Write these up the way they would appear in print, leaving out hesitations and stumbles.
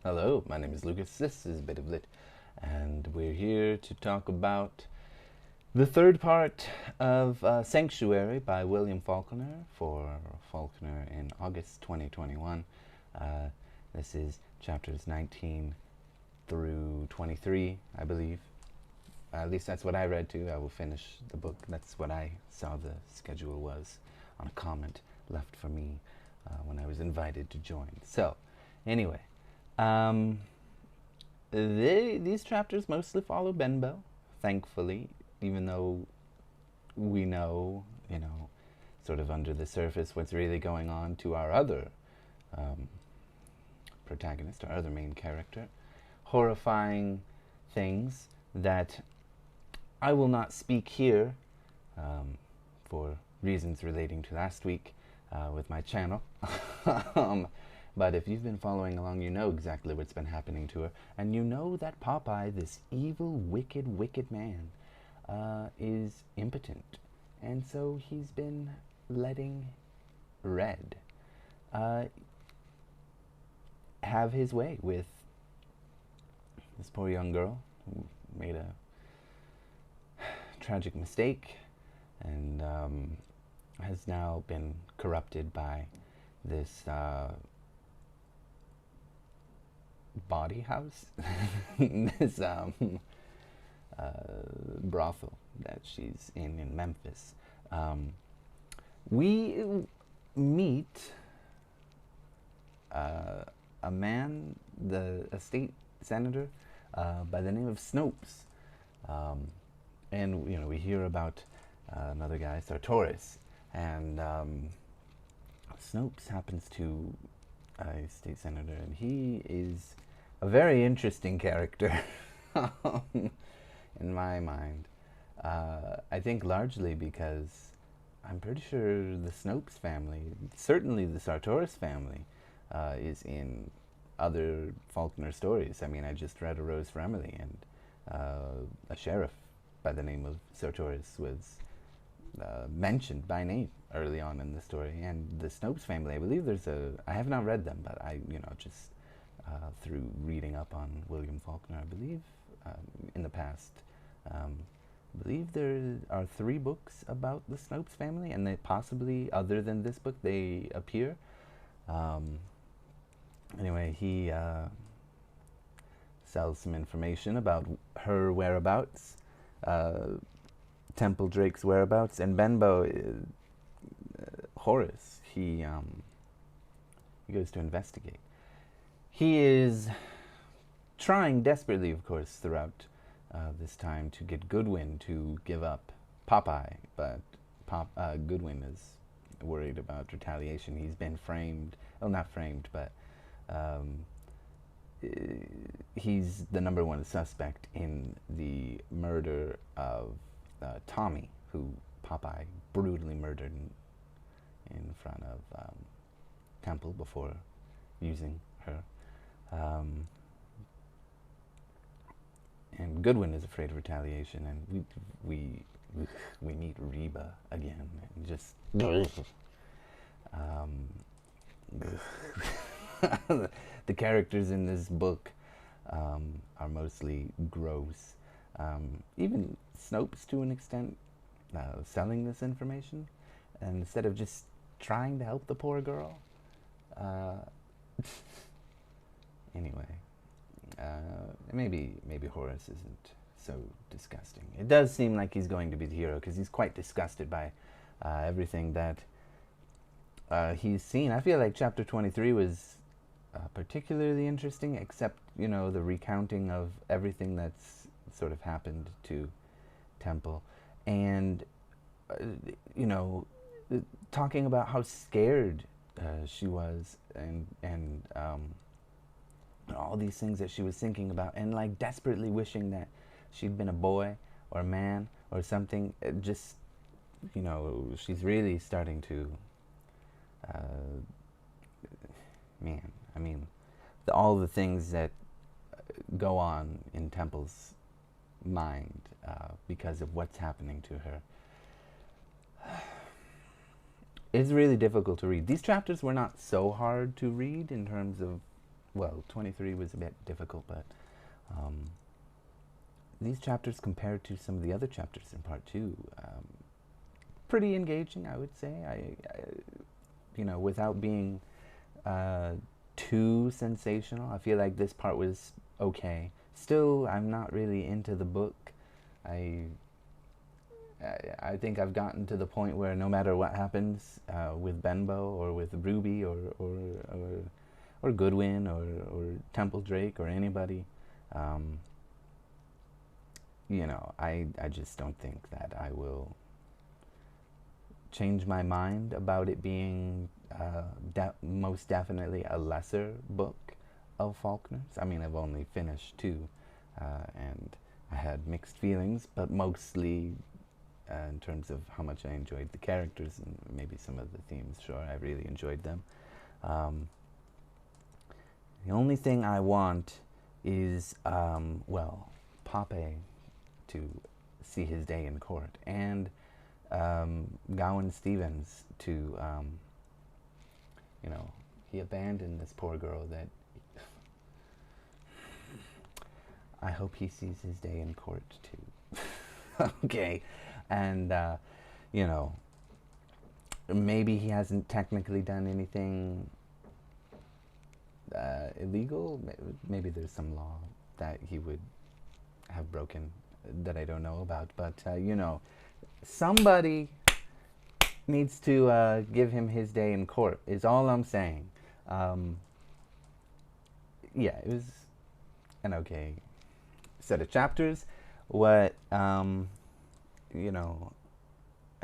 Hello, my name is Lucas, this is Bit of Lit, and we're here to talk about the third part of Sanctuary by William Faulkner for Faulkner in August 2021. This is chapters 19 through 23, I believe. At least that's what I read too. I will finish the book. That's what I saw the schedule was on a comment left for me when I was invited to join. So, anyway, these chapters mostly follow Benbow, thankfully, even though we know, sort of under the surface what's really going on to our other protagonist, our other main character. Horrifying things that I will not speak here for reasons relating to last week with my channel. But if you've been following along, you know exactly what's been happening to her. And you know that Popeye, this evil, wicked, wicked man, is impotent. And so he's been letting Red have his way with this poor young girl who made a tragic mistake and has now been corrupted by this body house, this brothel that she's in Memphis. We meet a man, a state senator by the name of Snopes, and we hear about another guy, Sartorius, and Snopes happens to a state senator, and he is a very interesting character in my mind. I think largely because I'm pretty sure the Snopes family, certainly the Sartorius family, is in other Faulkner stories. I mean, I just read A Rose for Emily, and a sheriff by the name of Sartorius was mentioned by name early on in the story. And the Snopes family, I believe I have not read them, but I, just through reading up on William Faulkner, I believe in the past, I believe there are 3 books about the Snopes family, and they possibly, other than this book, they appear. Anyway, he sells some information about her whereabouts, Temple Drake's whereabouts, and Benbow, Horace, he goes to investigate. He is trying desperately, of course, throughout this time to get Goodwin to give up Popeye, but Goodwin is worried about retaliation. He's been framed, well, not framed, but he's the #1 suspect in the murder of Tommy, who Popeye brutally murdered in front of Temple before using her. And Goodwin is afraid of retaliation, and we meet Reba again, and just the characters in this book are mostly gross. Even Snopes, to an extent, selling this information, and instead of just trying to help the poor girl. Anyway, maybe Horace isn't so disgusting. It does seem like he's going to be the hero, because he's quite disgusted by everything that he's seen. I feel like chapter 23 was particularly interesting, except, the recounting of everything that's sort of happened to Temple, and talking about how scared she was, and all these things that she was thinking about, and like desperately wishing that she'd been a boy or a man or something. It just, she's really starting to man, I mean, all the things that go on in Temple's mind because of what's happening to her. It's really difficult to read. These chapters were not so hard to read in terms of well, 23 was a bit difficult, but um, these chapters compared to some of the other chapters in part 2, pretty engaging, I would say. Without being uh, too sensational, I feel like this part was okay. Still, I'm not really into the book. I I think I've gotten to the point where no matter what happens with Benbow or with Ruby or Goodwin or Temple Drake or anybody, I just don't think that I will change my mind about it being most definitely a lesser book of Faulkner's. I mean, I've only finished 2, and I had mixed feelings, but mostly in terms of how much I enjoyed the characters and maybe some of the themes. Sure, I really enjoyed them. The only thing I want is, Pape to see his day in court, and Gowan Stevens to, he abandoned this poor girl that I hope he sees his day in court too. Okay, and maybe he hasn't technically done anything illegal. Maybe there's some law that he would have broken that I don't know about, but somebody needs to give him his day in court, is all I'm saying. Yeah, it was an okay set of chapters. What I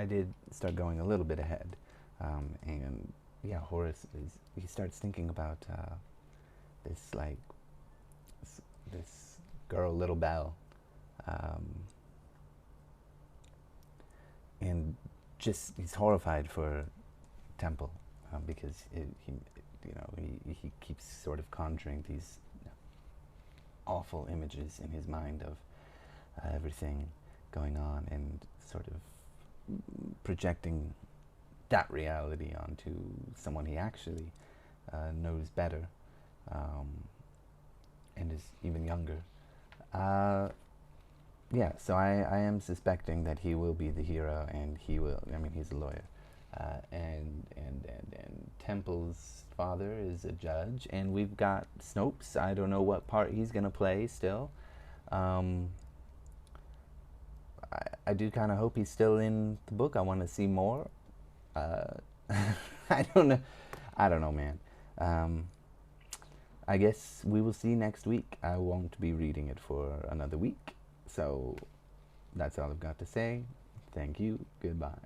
did start going a little bit ahead, and yeah, Horace he starts thinking about this this girl, Little Belle, and just he's horrified for Temple because he keeps sort of conjuring these awful images in his mind of everything going on and sort of projecting that reality onto someone he actually knows better and is even younger. Yeah, so I am suspecting that he will be the hero, and he will. I mean, he's a lawyer, and Temple's father is a judge, and we've got Snopes. I don't know what part he's gonna play still. I do kind of hope he's still in the book. I want to see more. I don't know. I don't know, man. I guess we will see next week. I won't be reading it for another week. So that's all I've got to say. Thank you. Goodbye.